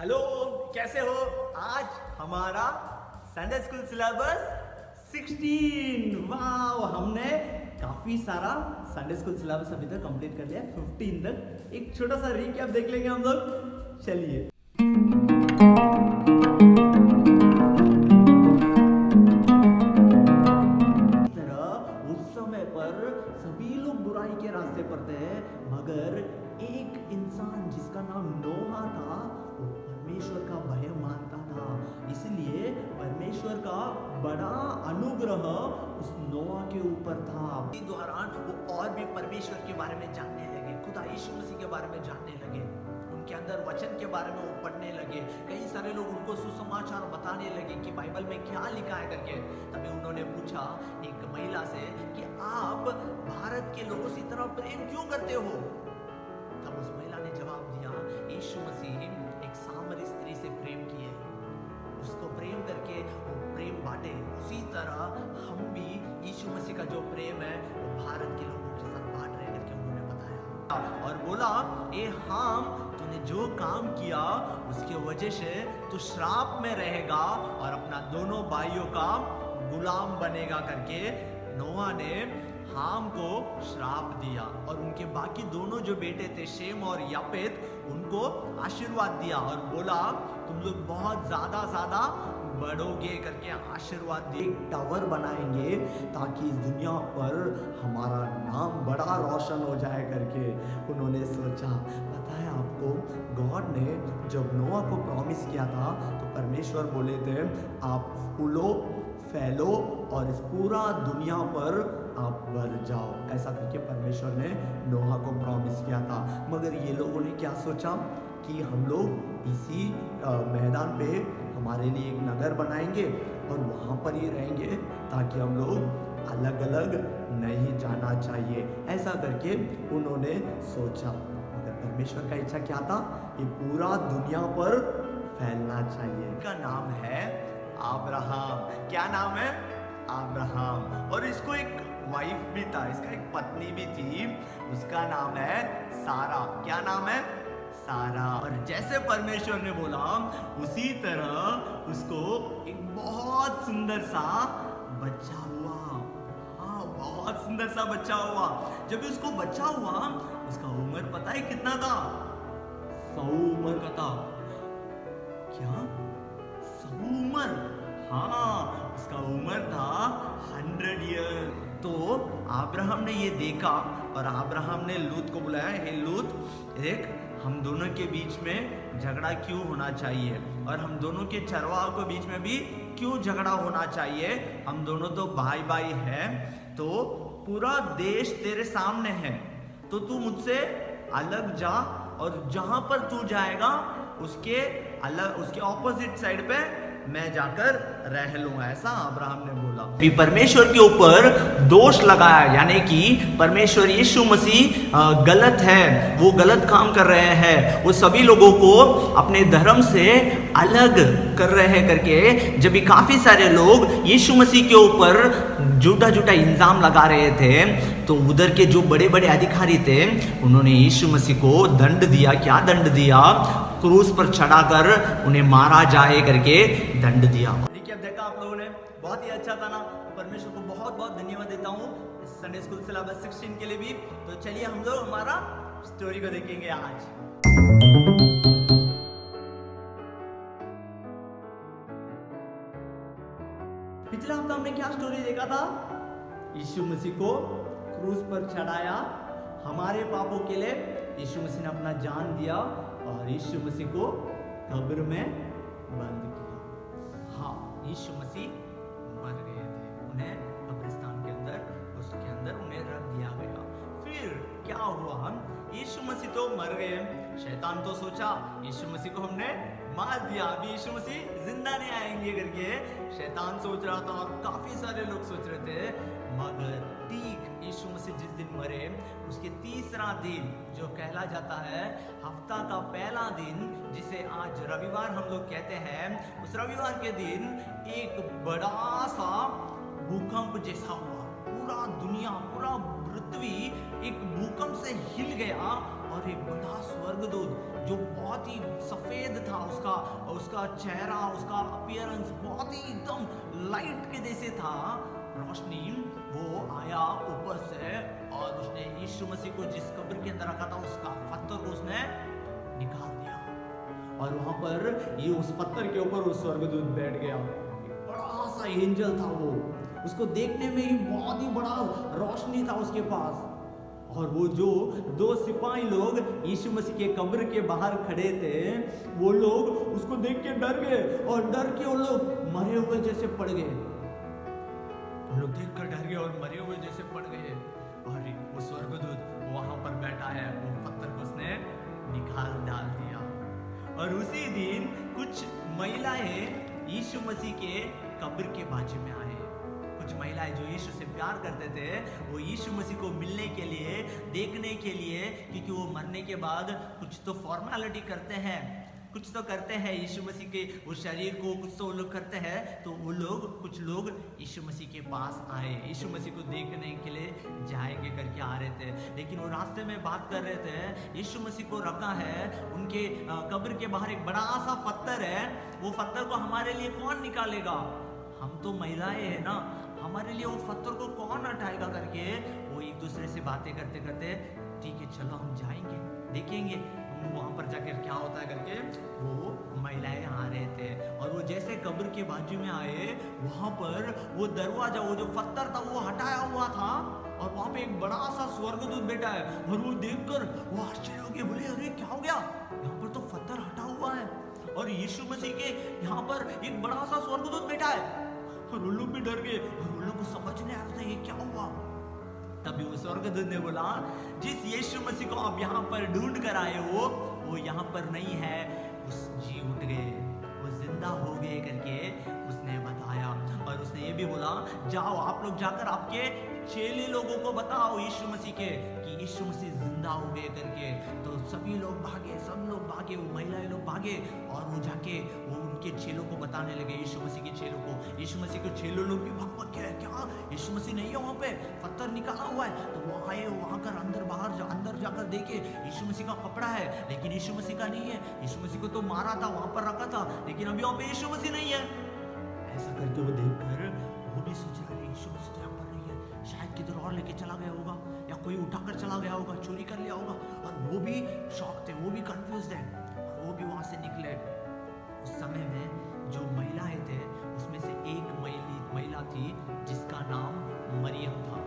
Hello, कैसे हो? आज हमारा संडे स्कूल सिलेबस 16। वाह, हमने काफी सारा संडे स्कूल सिलेबस अभी तक कंप्लीट कर लिया। 15 तक एक छोटा सा रिकैप देख लेंगे हम लोग। चलिए, उस समय पर सभी लोग बुराई के रास्ते पर थे, मगर एक इंसान जिसका नाम नोहा था, वो परमेश्वर का भय मानता था। इसलिए परमेश्वर का बड़ा अनुग्रह उस नोहा के ऊपर था। इस दौरान वो और भी परमेश्वर के बारे में जानने लगे, खुदा यीशु मसीह के बारे में जानने लगे, उनके अंदर वचन के बारे में वो पढ़ने लगे। कई सारे लोग उनको सुसमाचार बताने लगे कि बाइबल में क्या लिखा है करके। तभी उन्होंने पूछा एक महिला से कि आप भारत के लोगों से इतना प्रेम क्यों करते हो? तब उस महिला ने जवाब दिया, यीशु मसीह एक सामरी स्त्री से प्रेम किए, उसको प्रेम करके वो प्रेम बांटे। उसी तरह हम भी यीशु मसीह का जो प्रेम है वो भारत के लोगों के साथ बांट रहे करके उन्होंने बताया। और बोला, ए हाम, तूने जो काम किया उसके वजह से तू श्राप में रहेगा और अपना दोनों भाइयों का गुलाम बनेगा करके नोहा ने हाम को श्राप दिया। और उनके बाकी दोनों जो बेटे थे, शेम और यापेत, उनको आशीर्वाद दिया और बोला, तुम लोग बहुत ज्यादा बढ़ोगे करके आशीर्वाद दिए। एक टावर बनाएंगे ताकि इस दुनिया पर हमारा नाम बड़ा रोशन हो जाए करके उन्होंने सोचा। पता है आपको, गॉड ने जब नोआ को प्रॉमिस किया था तो परमेश्वर बोले थे, आप फूलो, फैलो और इस पूरा दुनिया पर आप बढ़ जाओ। ऐसा करके परमेश्वर ने नोहा को प्रॉमिस किया था। मगर ये लोगों ने क्या सोचा कि हम लोग इसी मैदान पे हमारे लिए एक नगर बनाएंगे और वहाँ पर ही रहेंगे ताकि हम लोग अलग अलग नहीं जाना चाहिए। ऐसा करके उन्होंने सोचा। मगर परमेश्वर का इच्छा क्या था? कि पूरा दुनिया पर फैलना चाहिए। इनका नाम है अब्राहम। क्या नाम है? अब्राहम। और इसको एक वाइफ भी था, इसका एक पत्नी भी थी, उसका नाम है सारा। क्या नाम है? सारा। और जैसे परमेश्वर ने बोला उसी तरह उसको एक बहुत सुंदर सा बच्चा हुआ। हाँ, बहुत सुंदर सा बच्चा हुआ। जब उसको बच्चा हुआ, उसका उम्र पता है कितना था? 100 उम्र का था। क्या 100 उम्र? हाँ, उसका उम्र था 100 ईयर। तो अब्राहम ने ये देखा और अब्राहम ने लूत को बुलाया, हे लूत, देख, हम दोनों के बीच में झगड़ा क्यों होना चाहिए और हम दोनों के चरवाहों के बीच में भी क्यों झगड़ा होना चाहिए? हम दोनों तो भाई भाई हैं। तो पूरा देश तेरे सामने है, तो तू मुझसे अलग जा और जहां पर तू जाएगा उसके ऑपोजिट साइड पे मैं जाकर रह लूंगा। ऐसा अब्राहम ने बोला। परमेश्वर के ऊपर दोष लगाया, यानी कि परमेश्वर यीशु मसीह गलत है, वो गलत काम कर रहे हैं, वो सभी लोगों को अपने धर्म से अलग कर रहे हैं करके। जब भी काफी सारे लोग यीशु मसीह के ऊपर झूठा इल्जाम लगा रहे थे, तो उधर के जो बड़े बड़े अधिकारी थे, उन्होंने यीशु मसीह को दंड दिया। क्या दंड दिया? क्रूस पर चढ़ाकर उन्हें मारा जाए करके दंड दिया। देखिए, अब देखा आप लोगों ने, बहुत ही अच्छा था ना। परमेश्वर को बहुत बहुत धन्यवाद देता हूँ इस संडे स्कूल सिलेबस 16 के लिए भी। तो चलिए हम लोग हमारा स्टोरी को देखेंगे आज। पिछला हफ्ता हमने क्या स्टोरी देखा था? यीशु मसीह को क्रूस पर चढ़ाया, हमारे पापों के लिए यीशु मसीह ने अपना जान दिया और यीशु मसीह को कब्र में बंद किया। हाँ, यीशु मसीह मर गए थे, उन्हें कब्रिस्तान के अंदर, उसके अंदर उन्हें रख दिया गया। फिर क्या हुआ? यीशु मसीह तो मर गए, शैतान तो सोचा यीशु मसीह को हमने मार दिया, अभी यीशु मसीह जिंदा नहीं आएंगे करके शैतान सोच रहा था और काफी सारे लोग सोच रहे थे। मगर ठीक यीशु मसीह जिस दिन मरे, उसके तीसरा दिन, जो कहला जाता है हफ्ता का पहला दिन, जिसे आज रविवार हम लोग कहते हैं, उस रविवार के दिन एक बड़ा सा भूकंप जैसा हुआ। पूरा दुनिया, पूरा पृथ्वी एक भूकंप से हिल गया और एक बड़ा स्वर्गदूत जो बहुत ही सफेद था, उसका चेहरा, उसका अपीयरेंस बहुत ही एकदम लाइट के जैसे था, रोशनी, वो आया ऊपर से और उसने यीशु मसीह को जिस कब्र के अंदर रखा था उसका पत्थर को उसने निकाल दिया। और वहां पर ये उस पत्थर के ऊपर उस स्वर्गदूत बैठ गया। एक बड़ा सा एंजल था वो, उसको देखने में ही बहुत ही बड़ा रोशनी था उसके पास। और वो जो दो सिपाही लोग यीशु मसीह के कब्र के बाहर खड़े थे, वो लोग उसको देख के डर गए और डर के वो लोग मरे हुए जैसे पड़ गए। वो लोग देखकर डर गए और मरे हुए जैसे पड़ गए। और वो स्वर्गदूत वहां पर बैठा है, वो पत्थर को उसने निकाल डाल दिया। और उसी दिन कुछ महिलाएं यीशु मसीह के कब्र के बाजू में आए। कुछ महिलाएं जो यीशु से प्यार करते थे, वो यीशु मसीह को मिलने के लिए, देखने के लिए, क्योंकि वो मरने के बाद कुछ तो फॉर्मेलिटी करते हैं, कुछ तो करते हैं यीशु मसीह के वो शरीर को, कुछ तो वो लोग करते हैं। तो वो लोग, कुछ लोग यीशु मसीह के पास आए, यीशु मसीह को देखने के लिए जाएंगे करके आ रहे थे। लेकिन वो रास्ते में बात कर रहे थे, यीशु मसीह को रखा है, उनके कब्र के बाहर एक बड़ा सा पत्थर है, वो पत्थर को हमारे लिए कौन निकालेगा? हम तो महिलाएं हैं ना, हमारे लिए वो पत्थर को कौन हटाएगा करके वो एक दूसरे से बातें करते करते, ठीक है चलो हम जाएंगे, देखेंगे वहां पर जाकर क्या होता है करके वो महिलाएं आ रहे थे। और वो जैसे कब्र के बाजू में आए, वहां पर वो दरवाजा, वो जो पत्थर था वो हटाया हुआ था और वहां पे एक बड़ा सा स्वर्गदूत बैठा है। और वो देखकर वो आश्चर्य हो गए, बोले अरे क्या हो गया, यहाँ पर तो पत्थर हटा हुआ है और यीशु मसीह के यहाँ पर एक बड़ा सा स्वर्गदूत बैठा है। और वो लोग भी डर गए और उन लोग को समझ नहीं आ रहा था ये क्या हुआ। तभी वो स्वर्गदूत ने बोला, जिस यीशु मसीह को आप यहाँ पर ढूंढ कर आए हो, वो यहाँ पर नहीं है, उस जी उठ गए, वो जिंदा हो गए करके उसने बताया। और उसने ये भी बोला, जाओ आप लोग जाकर आपके चेले लोगों को बताओ यीशु मसीह के कि यीशु मसीह जिंदा हो गए करके। तो सभी लोग भागे, सब लोग भागे, वो महिलाएं लोग भागे और वो जाके वो उनके चेलों को बताने लगे, यीशु मसीह के चेलों को। यीशु मसीह के चेलों लोग भी भाग भाग के, क्या यीशु मसीह नहीं है वहाँ पे, पत्थर निकाला हुआ है। तो वो आए, वहाँ कर अंदर जाकर देखे, यीशु मसीह का कपड़ा है लेकिन यीशु मसीह का नहीं है। यीशु मसीह को तो मारा था, वहाँ पर रखा था, लेकिन अभी वहाँ पे यीशु मसीह नहीं है। ऐसा करके वो देखकर वो भी सोच रहा है यीशु मसीह तो यहाँ पर नहीं है, शायद किधर और लेके चला गया होगा या कोई उठाकर चला गया होगा, चोरी कर लिया होगा। और वो भी शॉक थे, वो भी कंफ्यूज है और वो भी वहां से निकले। उस समय में जो महिलाएं थे उसमें से एक महिला थी जिसका नाम मरियम था।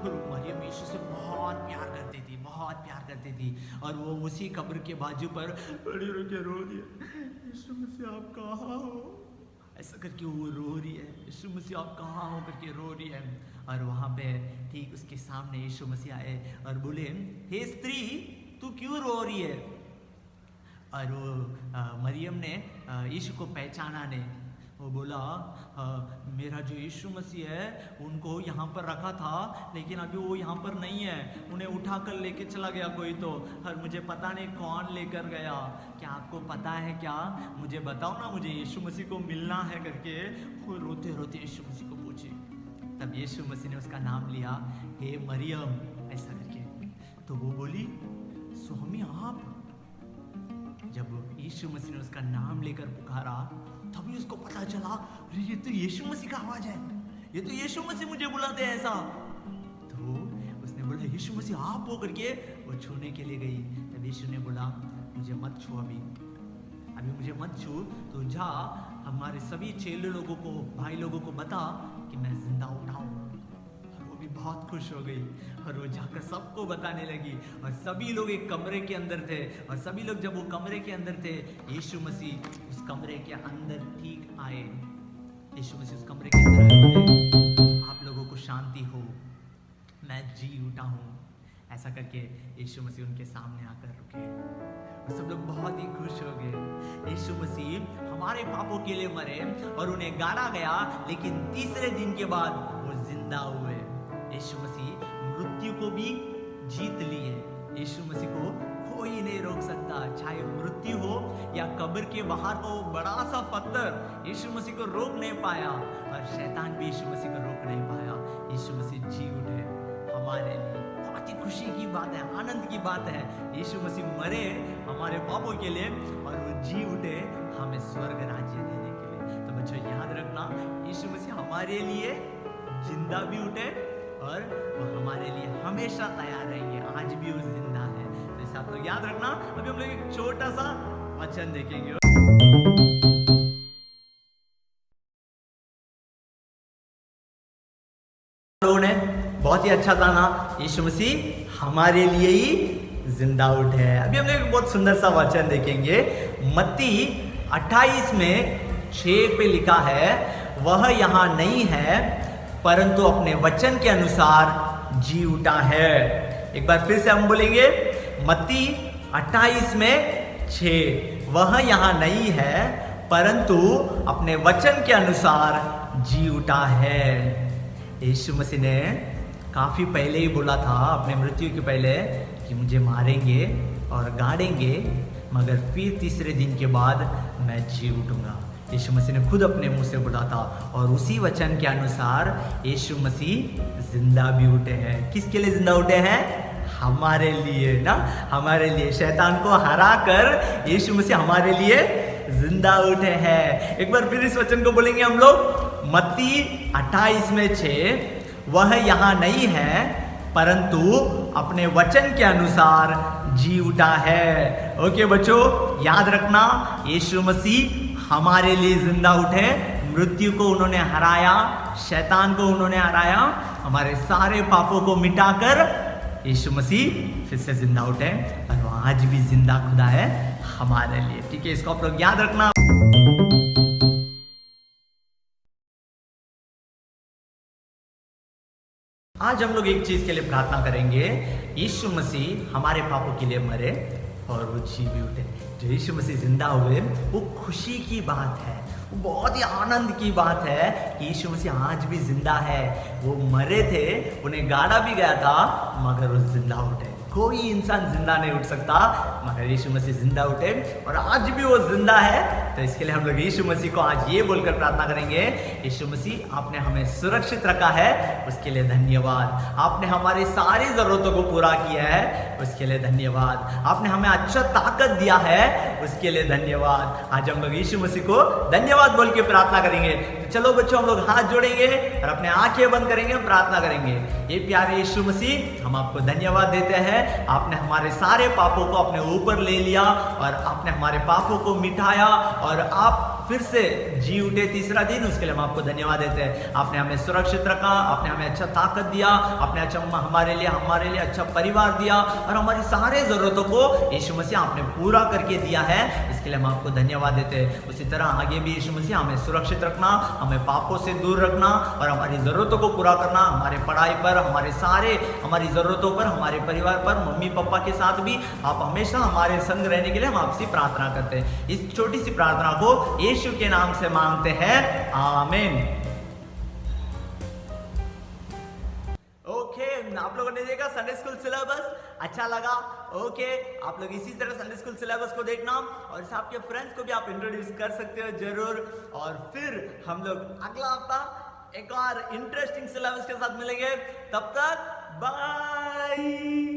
मरियम यीशु से बहुत प्यार करती थी, बहुत प्यार करती थी। और वो उसी कब्र के बाजू पर बड़ी रो के रो रही है, यीशु मसीह आप कहाँ हो, ऐसा करके वो रो रही है, यीशु मसीह आप कहाँ हो करके रो रही है। और वहाँ पे ठीक उसके सामने यीशु मसीह आए और बोले, हे स्त्री तू क्यों रो रही है? और वो मरियम ने यीशु को पहचाना नहीं। वो बोला, मेरा जो यीशु मसीह है उनको यहाँ पर रखा था लेकिन अभी वो यहाँ पर नहीं है, उन्हें उठा कर लेके चला गया कोई तो, और मुझे पता नहीं कौन लेकर गया। क्या आपको पता है क्या? मुझे बताओ ना, मुझे यीशु मसीह को मिलना है करके वो रोते रोते यीशु मसीह को पूछे। तब यीशु मसीह ने उसका नाम लिया, हे मरियम, ऐसा करके। तो वो बोली, स्वामी आप? जब यीशु मसीह ने उसका नाम लेकर पुकारा तभी उसको पता चला, अरे ये तो यीशु मसीह का आवाज है, ये तो यीशु मसीह मुझे बुलाते हैं ऐसा। तो उसने बोला, यीशु मसीह आप हो करके वो छूने के लिए गई। तब यीशु ने बोला, मुझे मत छू, अभी मुझे मत छू, तो जा हमारे सभी चेले लोगों को, भाई लोगों को बता कि मैं जिंदा उठा हूँ। और वो भी बहुत खुश हो गई और वो जाकर सबको बताने लगी। और सभी लोग एक कमरे के अंदर थे और सभी लोग जब वो कमरे के अंदर थे, यीशु मसीह उस कमरे के अंदर ठीक आए। यीशु मसीह उस कमरे के अंदर आए, आप लोगों को शांति हो, मैं जी उठा हूँ, ऐसा करके यीशु मसीह उनके सामने आकर रुके। और सब लोग बहुत ही खुश हो गए। यीशु मसीह हमारे पापों के लिए मरे और उन्हें गाड़ा गया, लेकिन तीसरे दिन के बाद वो जिंदा हुए। यीशु मसीह मृत्यु को भी जीत लिए। यीशु मसीह को कोई नहीं रोक सकता, चाहे मृत्यु हो या कब्र के बाहर का वो बड़ा सा पत्थर यीशु मसीह को रोक नहीं पाया और शैतान भी यीशु मसीह को रोक नहीं पाया। यीशु मसीह जी उठे हमारे लिए, बहुत ही खुशी की बात है, आनंद की बात है। यीशु मसीह मरे हमारे पापों के लिए और वो जी उठे हमें स्वर्ग राज्य देने के लिए। तो बच्चों याद रखना, यीशु मसीह हमारे लिए जिंदा भी उठे और वो हमारे लिए हमेशा तैयार रहेंगे, आज भी वो जिंदा है। तो इसे आप लोग याद रखना। अभी हम लोग एक छोटा सा वचन देखेंगे। लोगों ने बहुत ही अच्छा गाना, यीशु मसीह हमारे लिए ही जिंदा उठे है। अभी हम लोग एक बहुत सुंदर सा वचन देखेंगे। मत्ती 28 में 6 पे लिखा है, वह यहाँ नहीं है परंतु अपने वचन के अनुसार जी उठा है। एक बार फिर से हम बोलेंगे, मत्ती 28 में 6, वह यहाँ नहीं है परंतु अपने वचन के अनुसार जी उठा है। यीशु मसीह ने काफ़ी पहले ही बोला था, अपने मृत्यु के पहले, कि मुझे मारेंगे और गाड़ेंगे, मगर फिर तीसरे दिन के बाद मैं जी उठूंगा। यीशु मसीह ने खुद अपने मुंह से बोला था और उसी वचन के अनुसार यीशु मसीह जिंदा भी उठे हैं। किसके लिए जिंदा उठे हैं? हमारे लिए ना, हमारे लिए। शैतान को हरा कर यीशु मसीह हमारे लिए जिंदा उठे हैं। एक बार फिर इस वचन को बोलेंगे हम लोग, मत्ती 28 में 6, वह यहाँ नहीं है परंतु अपने वचन के अनुसार जी उठा है। ओके बच्चों, याद रखना, यीशु मसीह हमारे लिए जिंदा उठे, मृत्यु को उन्होंने हराया, शैतान को उन्होंने हराया, हमारे सारे पापों को मिटाकर यीशु मसीह फिर से जिंदा उठे और वो आज भी जिंदा खुदा है हमारे लिए। ठीक है, इसको आप लोग याद रखना। आज हम लोग एक चीज के लिए प्रार्थना करेंगे, यीशु मसीह हमारे पापों के लिए मरे और वो जी भी उठे। जो यीशु मसीह जिंदा हुए वो खुशी की बात है, वो बहुत ही आनंद की बात है कि यीशु मसीह आज भी जिंदा है। वो मरे थे, उन्हें गाड़ा भी गया था, मगर वो जिंदा उठे। कोई इंसान जिंदा नहीं उठ सकता, मगर यीशु मसीह जिंदा उठे और आज भी वो जिंदा है। तो इसके लिए हम लोग यीशु मसीह को आज ये बोलकर प्रार्थना करेंगे, यीशु मसीह आपने हमें सुरक्षित रखा है, उसके लिए धन्यवाद। आपने हमारी सारी जरूरतों को पूरा किया है, उसके लिए धन्यवाद। आपने हमें अच्छा ताकत दिया है, उसके लिए धन्यवाद। आज हम लोग यीशु मसीह को धन्यवाद बोल के प्रार्थना करेंगे। तो चलो बच्चों, हम लोग हाथ जोड़ेंगे और अपने आंखें बंद करेंगे, प्रार्थना करेंगे। ये प्यारे यीशु मसीह, हम आपको धन्यवाद देते हैं। आपने हमारे सारे पापों को अपने ऊपर ले लिया और आपने हमारे पापों को मिटाया और आप फिर से जी उठे तीसरा दिन, उसके लिए हम आपको धन्यवाद देते हैं। आपने हमें सुरक्षित रखा, आपने हमें अच्छा ताकत दिया, आपने अच्छा हमारे लिए अच्छा परिवार दिया और हमारी सारे जरूरतों को यीशु मसीह आपने पूरा करके दिया है, इसके लिए हम आपको धन्यवाद देते हैं। उसी तरह आगे भी यीशु मसीह हमें सुरक्षित रखना, हमें पापों से दूर रखना और हमारी जरूरतों को पूरा करना, हमारे पढ़ाई पर, हमारी जरूरतों पर, हमारे परिवार पर, मम्मी पापा के साथ भी आप हमेशा हमारे संग रहने के लिए हम आपसे प्रार्थना करते हैं। इस छोटी सी प्रार्थना को यीशु के नाम से मांगते हैं, आमीन। ओके, आप लोगों ने देखा संडे स्कूल सिलेबस अच्छा लगा? ओके, आप लोग इसी तरह संडे स्कूल सिलेबस को देखना और इसे आपके फ्रेंड्स को भी आप इंट्रोड्यूस कर सकते हो जरूर। और फिर हम लोग अगला हफ्ता एक और इंटरेस्टिंग सिलेबस के साथ मिलेंगे। तब तक बाय।